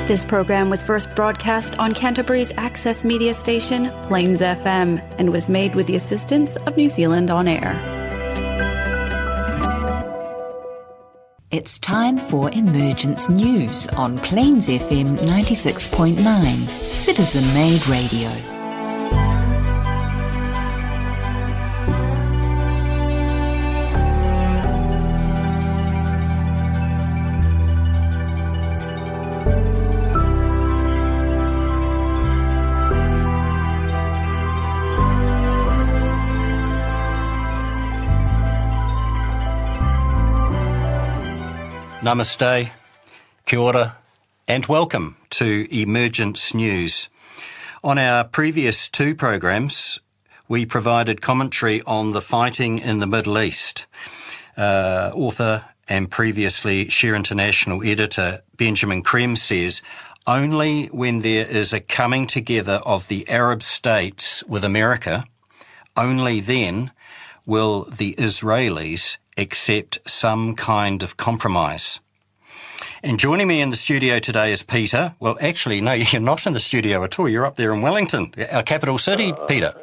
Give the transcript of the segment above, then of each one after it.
This program was first broadcast on Canterbury's access media station, Plains FM, and was made with the assistance of New Zealand On Air. It's time for Emergence News on Plains FM 96.9, citizen-made radio. Namaste, kia ora, and welcome to Emergence News. On our previous two programs, we provided commentary on the fighting in the Middle East. Author and previously Share International editor Benjamin Creme says, only when there is a coming together of the Arab states with America, only then will the Israelis accept some kind of compromise. And joining me in the studio today is Peter. Well, actually, no, you're not in the studio at all. You're up there in Wellington, our capital city, Peter.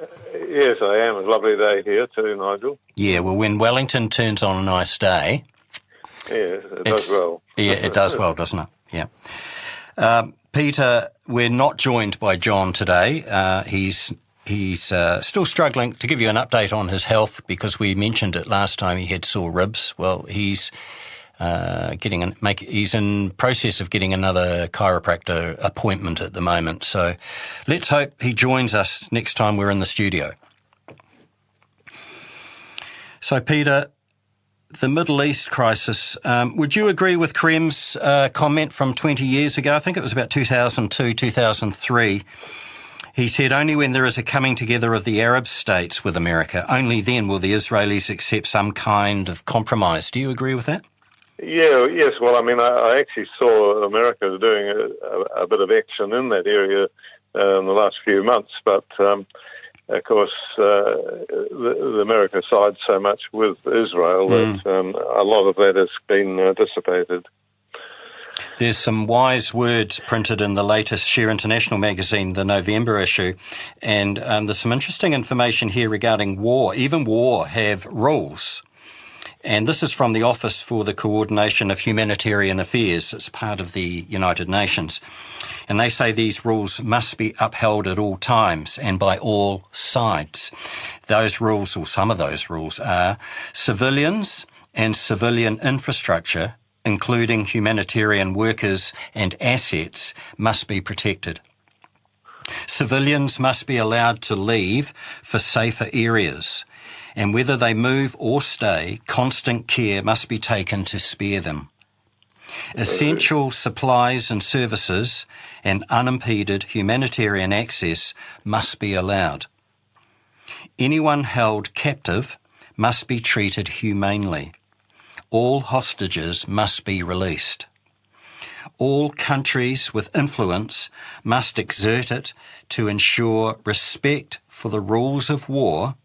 Yes, I am. It's a lovely day here too, Nigel. Yeah, well, when Wellington turns on a nice day... Yes, it does well. Yeah, it does well, doesn't it? Yeah. Peter, we're not joined by John today. He's still struggling. To give you an update on his health, because we mentioned it last time, he had sore ribs. Well, he's he's in process of getting another chiropractor appointment at the moment. So let's hope he joins us next time we're in the studio. So, Peter, the Middle East crisis, would you agree with Creme's comment from 20 years ago? I think it was about 2002, 2003. He said, only when there is a coming together of the Arab states with America, only then will the Israelis accept some kind of compromise. Do you agree with that? Yeah, yes. Well, I mean, I actually saw America doing a bit of action in that area in the last few months, but of course, the America sides so much with Israel that a lot of that has been dissipated. There's some wise words printed in the latest Share International magazine, the November issue, and there's some interesting information here regarding war. Even war have rules. And this is from the Office for the Coordination of Humanitarian Affairs. It's part of the United Nations. And they say these rules must be upheld at all times and by all sides. Those rules, or some of those rules, are civilians and civilian infrastructure, including humanitarian workers and assets, must be protected. Civilians must be allowed to leave for safer areas, and whether they move or stay, constant care must be taken to spare them. Essential supplies and services and unimpeded humanitarian access must be allowed. Anyone held captive must be treated humanely. All hostages must be released. All countries with influence must exert it to ensure respect for the rules of war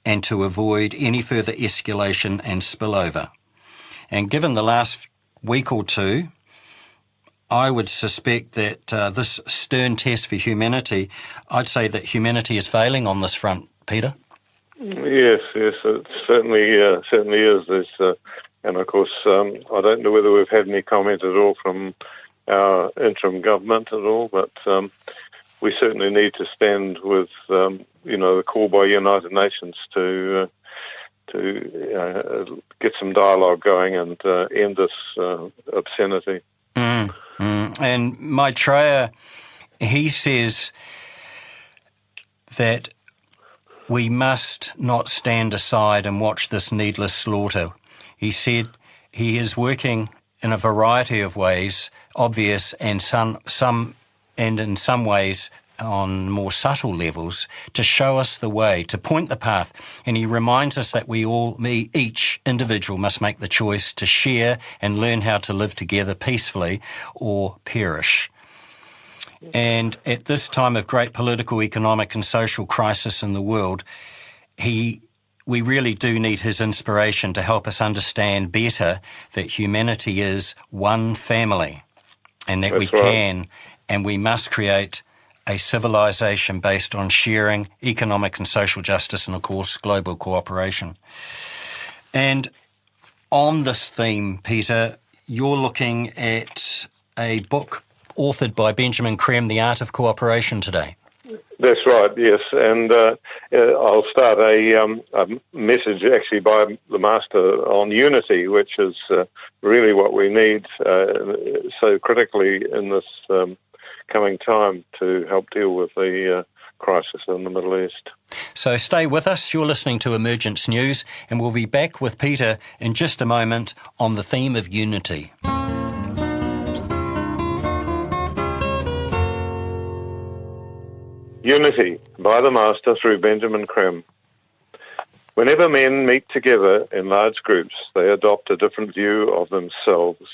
and to avoid any further escalation and spillover. And given the last week or two, I would suspect that this stern test for humanity, I'd say that humanity is failing on this front, Peter. Yes, it certainly is. And of course, I don't know whether we've had any comment at all from our interim government at all, but we certainly need to stand with, the call by United Nations to get some dialogue going and end this obscenity. And Maitreya, he says that we must not stand aside and watch this needless slaughter. He said he is working in a variety of ways, obvious and in some ways on more subtle levels, to show us the way, to point the path. And he reminds us that each individual must make the choice to share and learn how to live together peacefully or perish. And at this time of great political, economic and social crisis in the world, we really do need his inspiration to help us understand better that humanity is one family. and that That's we right. can and we must create a civilization based on sharing, economic and social justice, and of course global cooperation. And on this theme, Peter, you're looking at a book authored by Benjamin Creme, The Art of Cooperation, today. That's right, yes. And I'll start a message actually by the Master on unity, which is really what we need so critically in this coming time to help deal with the crisis in the Middle East. So stay with us. You're listening to Emergence News, and we'll be back with Peter in just a moment on the theme of unity. Unity by the Master through Benjamin Creme. Whenever men meet together in large groups, they adopt a different view of themselves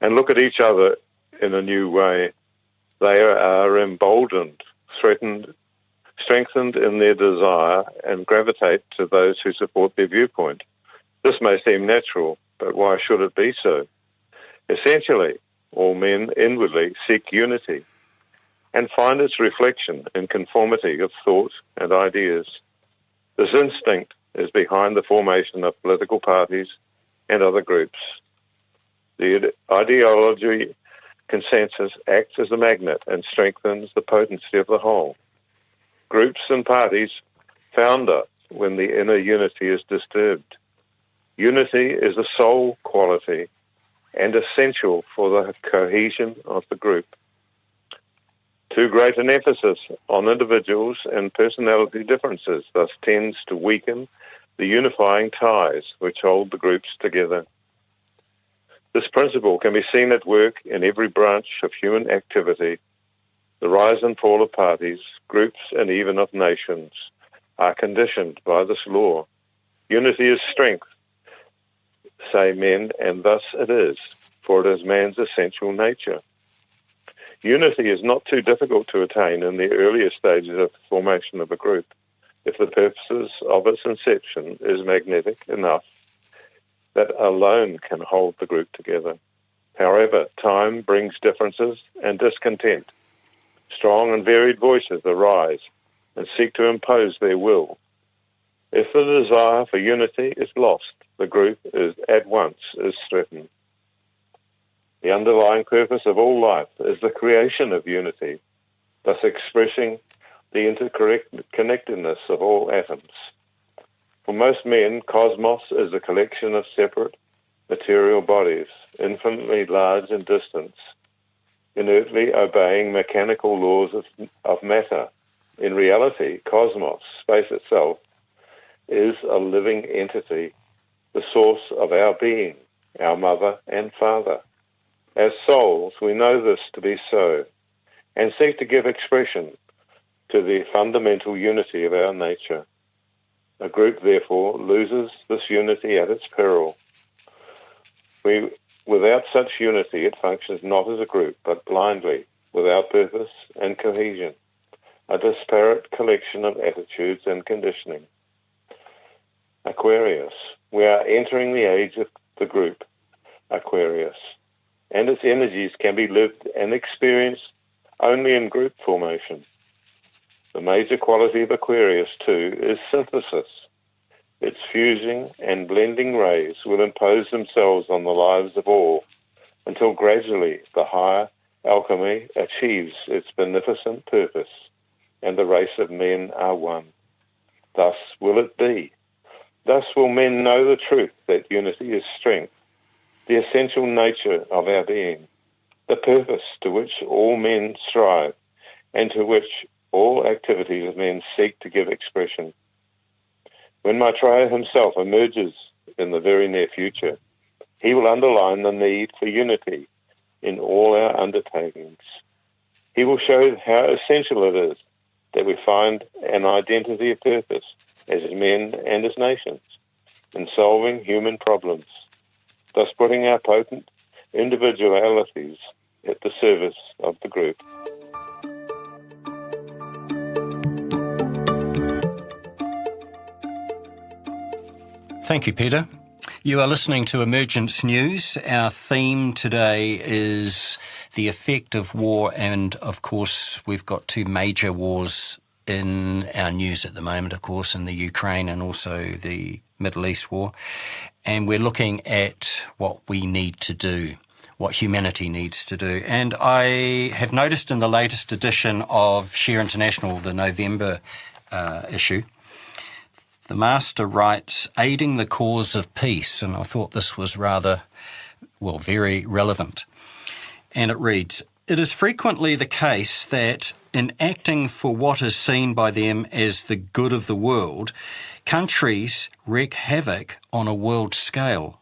and look at each other in a new way. They are emboldened, strengthened in their desire, and gravitate to those who support their viewpoint. This may seem natural, but why should it be so? Essentially, all men inwardly seek unity and find its reflection in conformity of thought and ideas. This instinct is behind the formation of political parties and other groups. The ideology consensus acts as a magnet and strengthens the potency of the whole. Groups and parties founder when the inner unity is disturbed. Unity is a soul quality and essential for the cohesion of the group. Too great an emphasis on individuals and personality differences thus tends to weaken the unifying ties which hold the groups together. This principle can be seen at work in every branch of human activity. The rise and fall of parties, groups, and even of nations are conditioned by this law. Unity is strength, say men, and thus it is, for it is man's essential nature. Unity is not too difficult to attain in the earlier stages of the formation of a group, if the purposes of its inception is magnetic enough that alone can hold the group together. However, time brings differences and discontent. Strong and varied voices arise and seek to impose their will. If the desire for unity is lost, the group is threatened. The underlying purpose of all life is the creation of unity, thus expressing the interconnectedness of all atoms. For most men, cosmos is a collection of separate material bodies, infinitely large in distance, inertly obeying mechanical laws of matter. In reality, cosmos, space itself, is a living entity, the source of our being, our mother and father. As souls, we know this to be so, and seek to give expression to the fundamental unity of our nature. A group, therefore, loses this unity at its peril. Without such unity, it functions not as a group, but blindly, without purpose and cohesion, a disparate collection of attitudes and conditioning. Aquarius. We are entering the age of the group, Aquarius, and its energies can be lived and experienced only in group formation. The major quality of Aquarius, too, is synthesis. Its fusing and blending rays will impose themselves on the lives of all until gradually the higher alchemy achieves its beneficent purpose and the race of men are one. Thus will it be. Thus will men know the truth that unity is strength, the essential nature of our being, the purpose to which all men strive and to which all activities of men seek to give expression. When Maitreya himself emerges in the very near future, he will underline the need for unity in all our undertakings. He will show how essential it is that we find an identity of purpose as men and as nations in solving human problems, thus putting our potent individualities at the service of the group. Thank you, Peter. You are listening to Emergence News. Our theme today is the effect of war, and of course we've got two major wars in our news at the moment, of course, in the Ukraine and also the Middle East war. And we're looking at what we need to do, what humanity needs to do. And I have noticed in the latest edition of Share International, the November issue, the Master writes, aiding the cause of peace. And I thought this was very relevant. And it reads, it is frequently the case that in acting for what is seen by them as the good of the world, countries wreak havoc on a world scale.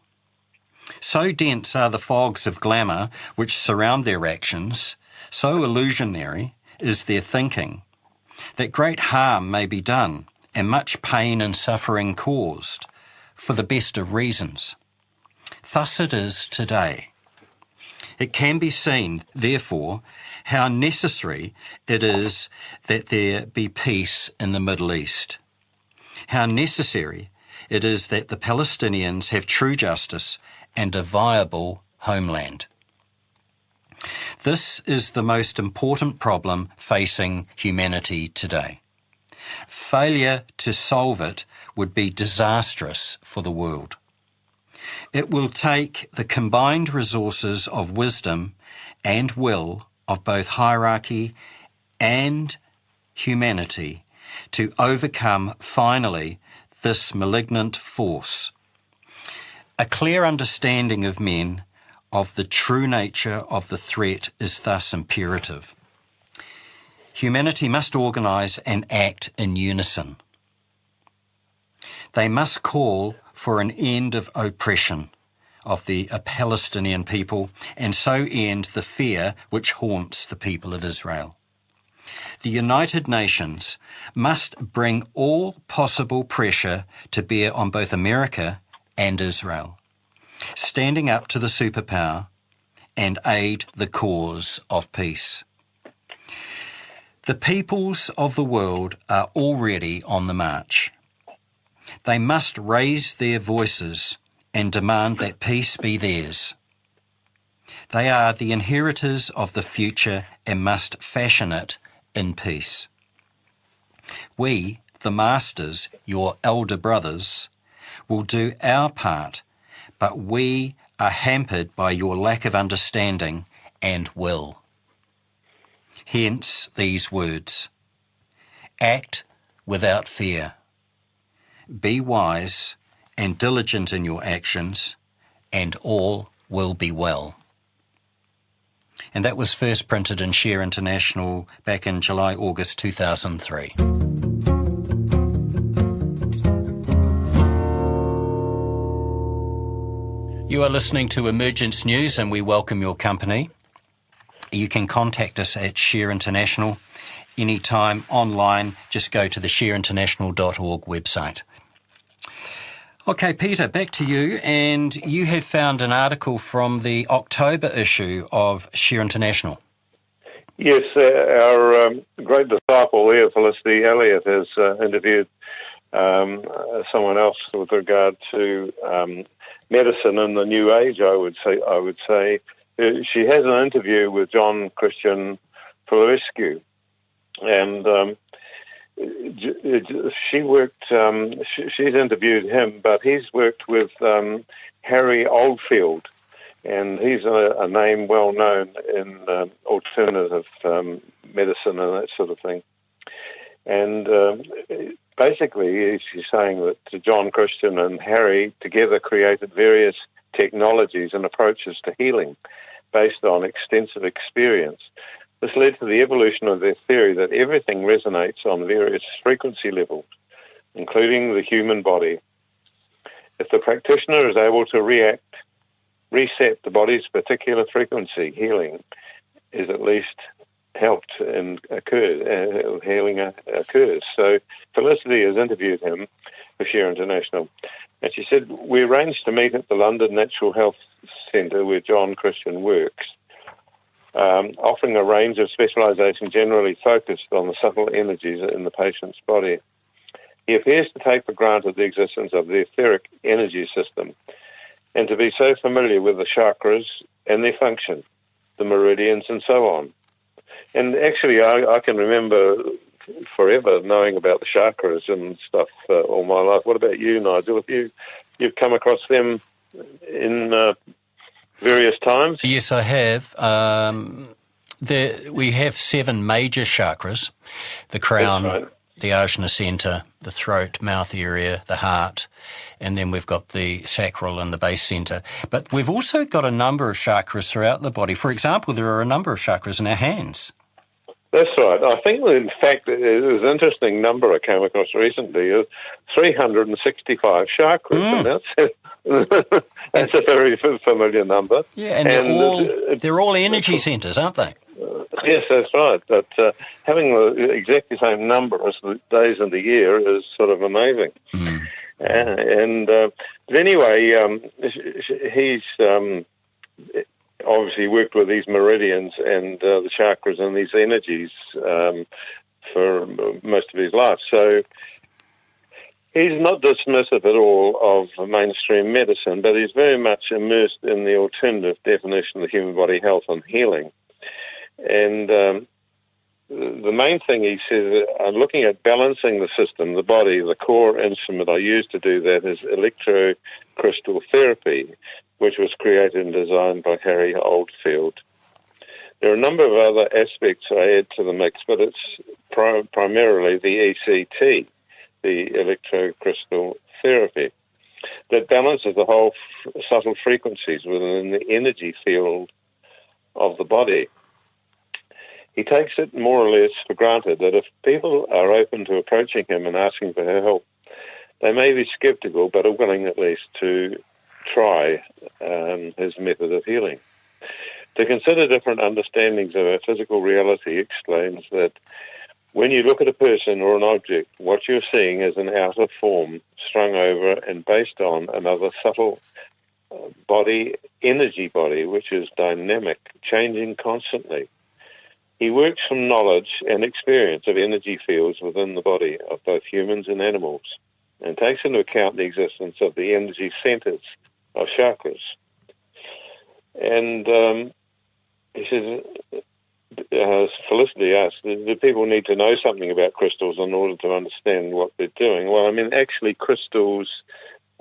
So dense are the fogs of glamour which surround their actions, so illusionary is their thinking, that great harm may be done and much pain and suffering caused for the best of reasons. Thus it is today. It can be seen, therefore, how necessary it is that there be peace in the Middle East. How necessary it is that the Palestinians have true justice and a viable homeland. This is the most important problem facing humanity today. Failure to solve it would be disastrous for the world. It will take the combined resources of wisdom and will of both hierarchy and humanity to overcome, finally, this malignant force. A clear understanding of men of the true nature of the threat is thus imperative. Humanity must organise and act in unison. They must call for an end of oppression of the Palestinian people and so end the fear which haunts the people of Israel. The United Nations must bring all possible pressure to bear on both America and Israel, standing up to the superpower and aid the cause of peace. The peoples of the world are already on the march. They must raise their voices and demand that peace be theirs. They are the inheritors of the future and must fashion it in peace. We, the masters, your elder brothers, will do our part, but we are hampered by your lack of understanding and will. Hence these words, act without fear. Be wise and diligent in your actions, and all will be well. And that was first printed in Share International back in July-August 2003. You are listening to Emergence News, and we welcome your company. You can contact us at Share International anytime online. Just go to the shareinternational.org website. Okay, Peter, back to you. And you have found an article from the October issue of Share International. Yes, our great disciple there, Felicity Elliott, has interviewed someone else with regard to medicine in the New Age. I would say she has an interview with John Christian Florescu, and she worked. She's interviewed him, but he's worked with Harry Oldfield, and he's a name well known in alternative medicine and that sort of thing. And basically, she's saying that John Christian and Harry together created various technologies and approaches to healing based on extensive experience. This led to the evolution of their theory that everything resonates on various frequency levels, including the human body. If the practitioner is able to reset the body's particular frequency, healing is at least helped and healing occurs. So Felicity has interviewed him for Share International, and she said, we arranged to meet at the London Natural Health Centre where John Christian works, offering a range of specialisation generally focused on the subtle energies in the patient's body. He appears to take for granted the existence of the etheric energy system and to be so familiar with the chakras and their function. the meridians, and so on. And actually, I can remember forever knowing about the chakras and stuff all my life. What about you, Nigel? Have you've come across them in various times? Yes, I have. We have 7 major chakras: the crown, That's right. the ajna centre, the throat, mouth area, the heart, and then we've got the sacral and the base centre. But we've also got a number of chakras throughout the body. For example, there are a number of chakras in our hands. That's right. I think, in fact, there's an interesting number I came across recently, 365 chakras, and that's a very familiar number. Yeah, and they're all energy centres, aren't they? Yes, that's right. But having the exactly same number as the days in the year is sort of amazing. But anyway, he's obviously worked with these meridians and the chakras and these energies for most of his life. So he's not dismissive at all of mainstream medicine, but he's very much immersed in the alternative definition of human body health and healing. And the main thing he says, I'm looking at balancing the system, the body. The core instrument I use to do that is electrocrystal therapy, which was created and designed by Harry Oldfield. There are a number of other aspects I add to the mix, but it's primarily the ECT, the electrocrystal therapy, that balances the whole subtle frequencies within the energy field of the body. He takes it more or less for granted that if people are open to approaching him and asking for help, they may be skeptical but are willing at least to try his method of healing. To consider different understandings of our physical reality explains that when you look at a person or an object, what you're seeing is an outer form strung over and based on another subtle body, energy body, which is dynamic, changing constantly. He works from knowledge and experience of energy fields within the body of both humans and animals and takes into account the existence of the energy centers of chakras. And he says, Felicity asked, do people need to know something about crystals in order to understand what they're doing? Well, I mean, actually, crystals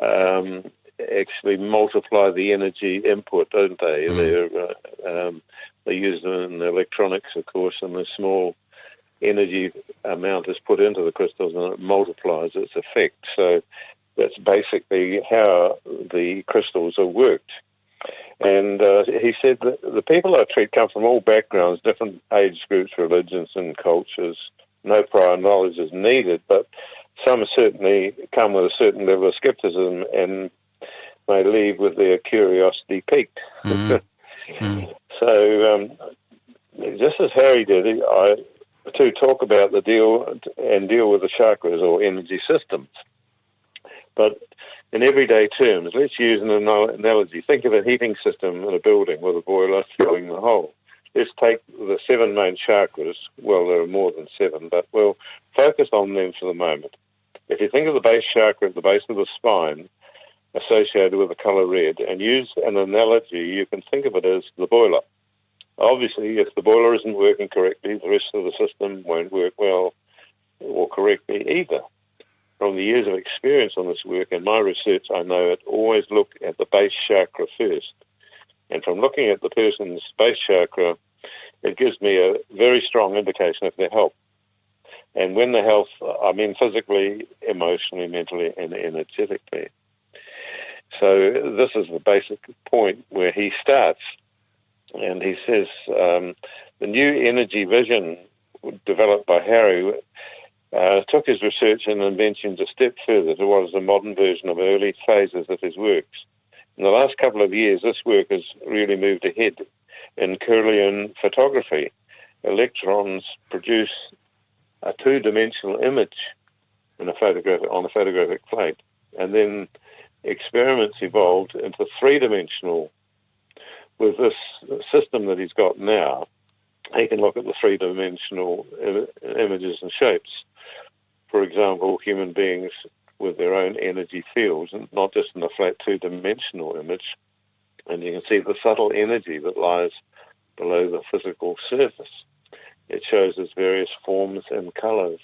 actually multiply the energy input, don't they? They use them in electronics, of course, and the small energy amount is put into the crystals and it multiplies its effect. So that's basically how the crystals are worked. And he said that the people I treat come from all backgrounds, different age groups, religions and cultures. No prior knowledge is needed, but some certainly come with a certain level of skepticism and may leave with their curiosity piqued. So just as Harry did, I to talk about the deal with the chakras or energy systems. But in everyday terms, let's use an analogy. Think of a heating system in a building with a boiler filling the whole. Let's take the 7 main chakras. Well, there are more than 7, but we'll focus on them for the moment. If you think of the base chakra at the base of the spine, associated with the colour red, and use an analogy, you can think of it as the boiler. Obviously, if the boiler isn't working correctly, the rest of the system won't work well or correctly either. From the years of experience on this work and my research, I know it always look at the base chakra first. And from looking at the person's base chakra, it gives me a very strong indication of their health. And when the health, I mean physically, emotionally, mentally, and energetically. So this is the basic point where he starts. And he says, the new energy vision developed by Harry took his research and inventions a step further to what is a modern version of early phases of his works. In the last couple of years, this work has really moved ahead in Kirlian photography. Electrons produce a 2-dimensional image on a photographic plate, and then experiments evolved into 3-dimensional. With this system that he's got now, he can look at the 3-dimensional images and shapes. For example, human beings with their own energy fields, and not just in a flat 2-dimensional image. And you can see the subtle energy that lies below the physical surface. It shows its various forms and colours.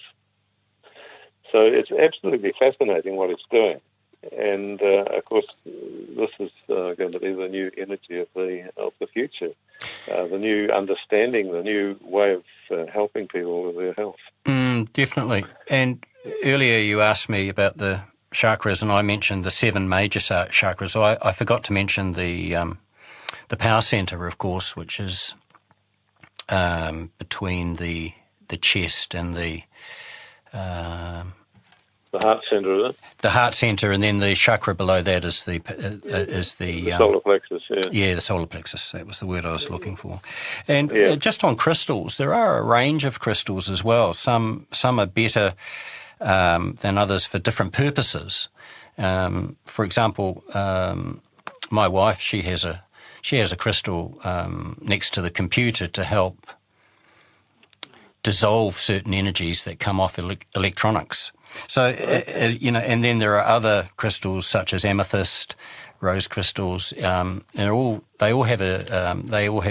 So it's absolutely fascinating what it's doing. And, of course, this is going to be the new energy of the future, the new understanding, the new way of helping people with their health. Definitely. And earlier you asked me about the chakras, and I mentioned the 7 major chakras. I forgot to mention the power centre, of course, which is between the chest and the heart centre, is it? The heart centre, and then the chakra below that is the solar plexus. Yeah, the solar plexus. That was the word I was looking for. And just on crystals, there are a range of crystals as well. Some are better than others for different purposes. For example, my wife, she has a crystal next to the computer to help dissolve certain energies that come off electronics. So, and then there are other crystals such as amethyst, rose crystals. And they all have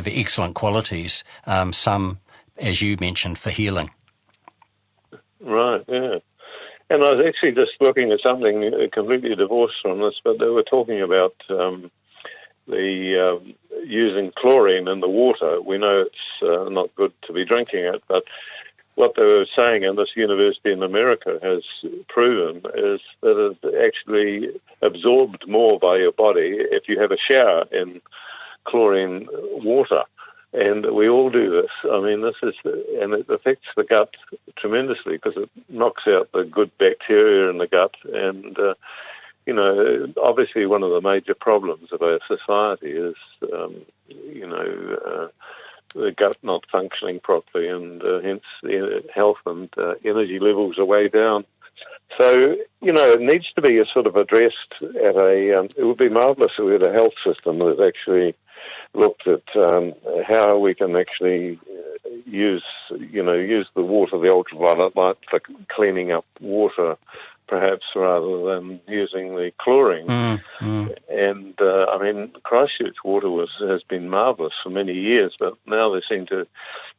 excellent qualities. Some, as you mentioned, for healing. Right. Yeah. And I was actually just looking at something completely divorced from this, but they were talking about the using chlorine in the water. We know it's not good to be drinking it, but what they were saying, and this university in America has proven, is that it's actually absorbed more by your body if you have a shower in chlorine water. And we all do this. I mean, and it affects the gut tremendously because it knocks out the good bacteria in the gut. And, obviously one of the major problems of our society is, the gut not functioning properly, and hence the health and energy levels are way down. So, it needs to be sort of addressed at it would be marvellous if we had a health system that actually looked at how we can actually use the water, the ultraviolet light, for cleaning up water, perhaps, rather than using the chlorine. And, Christchurch water has been marvellous for many years, but now they seem to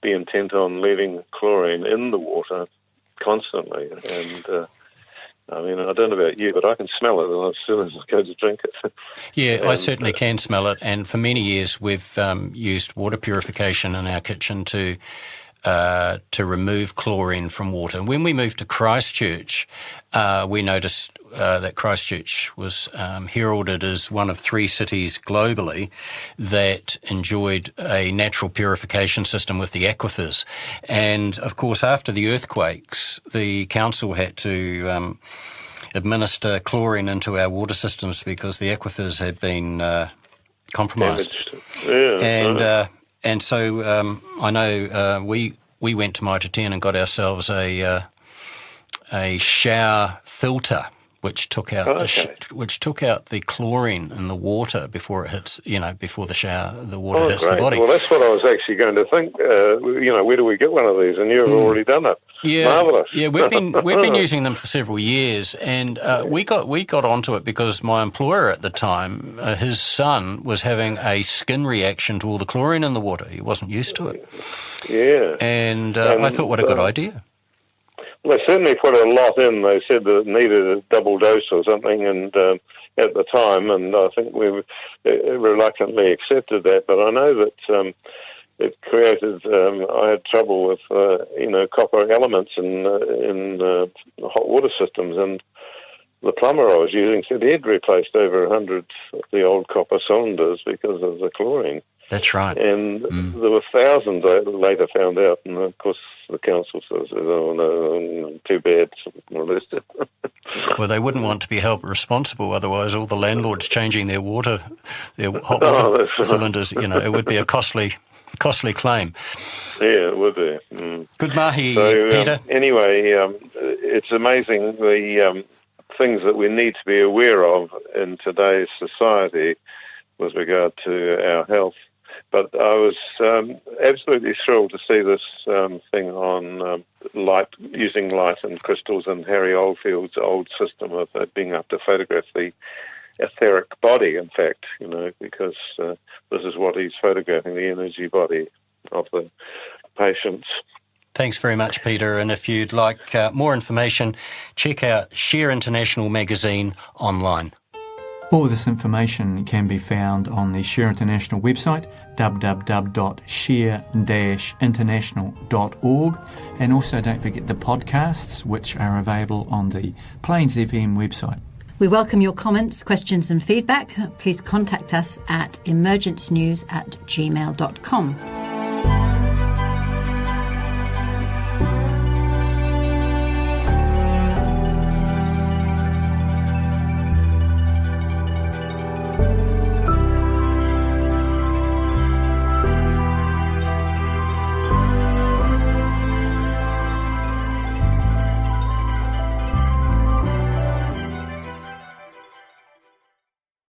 be intent on leaving chlorine in the water constantly. And, I don't know about you, but I can smell it as soon as I go to drink it. Yeah, I certainly can smell it. And for many years, we've used water purification in our kitchen to remove chlorine from water. When we moved to Christchurch, we noticed that Christchurch was heralded as one of 3 cities globally that enjoyed a natural purification system with the aquifers. And, of course, after the earthquakes, the council had to administer chlorine into our water systems because the aquifers had been compromised. Yeah, and so I know we went to Maitreya and got ourselves a shower filter, which took out the chlorine in the water before it hits, before the water hits the body. Well, that's what I was actually going to think. Where do we get one of these? And you've already done it. Yeah, marvellous. Yeah, we've been using them for several years, and we got onto it because my employer at the time, his son was having a skin reaction to all the chlorine in the water. He wasn't used to it. Yeah, and I thought, what a good idea. Well, they certainly put a lot in. They said that it needed a double dose or something, and at the time, and I think we reluctantly accepted that. But I know that it created. I had trouble with copper elements in hot water systems, and the plumber I was using said he'd replaced over 100 of the old copper cylinders because of the chlorine. That's right. And there were thousands I later found out, and of course the council says, "Oh no, too bad." Well, they wouldn't want to be held responsible, otherwise all the landlords changing their hot water cylinders, it would be a costly claim. Yeah, it would be. Good mahi, Peter. Anyway, it's amazing the things that we need to be aware of in today's society with regard to our health. But I was absolutely thrilled to see this thing on using light and crystals, and Harry Oldfield's old system of being able to photograph the etheric body, in fact, because this is what he's photographing, the energy body of the patients. Thanks very much, Peter. And if you'd like more information, check out Share International magazine online. All this information can be found on the Share International website, www.share-international.org, and also don't forget the podcasts, which are available on the Plains FM website. We welcome your comments, questions and feedback. Please contact us at emergencenews@gmail.com.